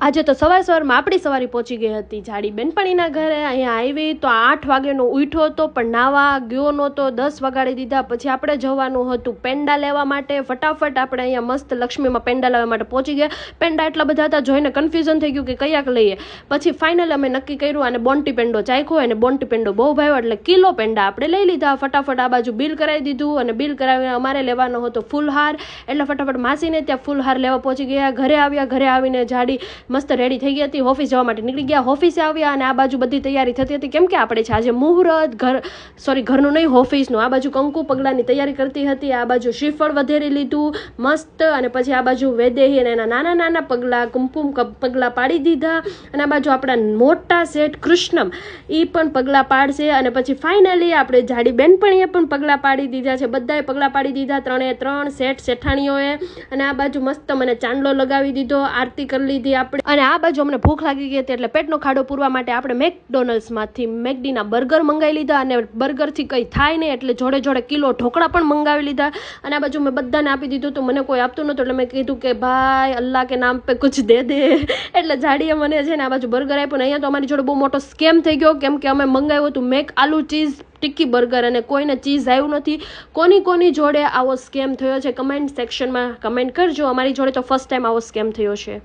આજે તો સવારમાં આપણી સવારી પહોંચી ગઈ હતી જાડી બેનપણીના ઘરે. અહીંયા આવી તો 8 વાગ્યાનો ઉઠ્યો હતો, પણ નાવા ગયો નહોતો. 10 વાગાડી દીધા. પછી આપણે જવાનું હતું પેંડા લેવા માટે. ફટાફટ આપણે અહીંયા મસ્ત લક્ષ્મીમાં પેંડા લેવા માટે પહોંચી ગયા. પેંડા એટલા બધા હતા, જોઈને કન્ફ્યુઝન થઈ ગયું કે કયાક લઈએ. પછી ફાઇનલ અમે નક્કી કર્યું અને બોન્ટી પેંડો ચાખ્યો, અને બોન્ટી પેંડો બહુ ભાવ્યો એટલે કિલો પેંડા આપણે લઈ લીધા. ફટાફટ આ બાજુ બિલ કરાવી દીધું, અને બિલ કરાવીને અમારે લેવાનો હતો ફૂલહાર. એટલે ફટાફટ માસીને ત્યાં ફૂલહાર લેવા પહોંચી ગયા. ઘરે આવ્યા. ઘરે આવીને જાડી મસ્ત રેડી થઈ ગઈ હતી, ઓફિસ જવા માટે નીકળી ગયા. ઓફિસે આવ્યા અને આ બાજુ બધી તૈયારી થતી હતી, કેમ કે આપણે છે આજે મુહૂર્ત. ઘરનું નહીં, ઓફિસનું. આ બાજુ કંકુ પગલાની તૈયારી કરતી હતી, આ બાજુ શ્રીફળ વધેરી લીધું મસ્ત, અને પછી આ બાજુ વેદેહી અને એના નાના નાના પગલાં કુમકુમ પગલાં પાડી દીધા. અને આ બાજુ આપણા મોટા શેઠ કૃષ્ણમ એ પણ પગલાં પાડશે. અને પછી ફાઇનલી આપણે જાડી બેનપણીએ પણ પગલાં પાડી દીધા છે. બધાએ પગલાં પાડી દીધા, 3 શેઠ શેઠાણીઓએ. અને આ બાજુ મસ્ત મને ચાંદલો લગાવી દીધો, આરતી કરી લીધી આપણે. અને આ બાજુ અમને ભૂખ લાગી ગઈ હતી, એટલે પેટનો ખાડો પૂરવા માટે આપણે મેકડોનલ્ડ્સમાંથી મેકડીના બર્ગર મંગાવી લીધા. અને બર્ગરથી કંઈ થાય નહીં એટલે જોડે જોડે કિલો ઢોકળા પણ મંગાવી લીધા. અને આ બાજુ મેં બધાને આપી દીધું, તો મને કોઈ આપતું નહોતું, એટલે મેં કીધું કે ભાઈ અલ્લાહ કે નામ પે કુછ દે દે. એટલે જાડીએ મને છે ને આ બાજુ બર્ગર આપ્યું. ને અહીંયા તો અમારી જોડે બહુ મોટો સ્કેમ થઈ ગયો, કેમ કે અમે મંગાવ્યું હતું મેક આલુ ચીઝ ટિક્કી બર્ગર, અને કોઈને ચીઝ આવ્યું નથી. કોની જોડે આવો સ્કેમ થયો છે કમેન્ટ સેક્શનમાં કમેન્ટ કરજો. અમારી જોડે તો ફર્સ્ટ ટાઈમ આવો સ્કેમ થયો છે.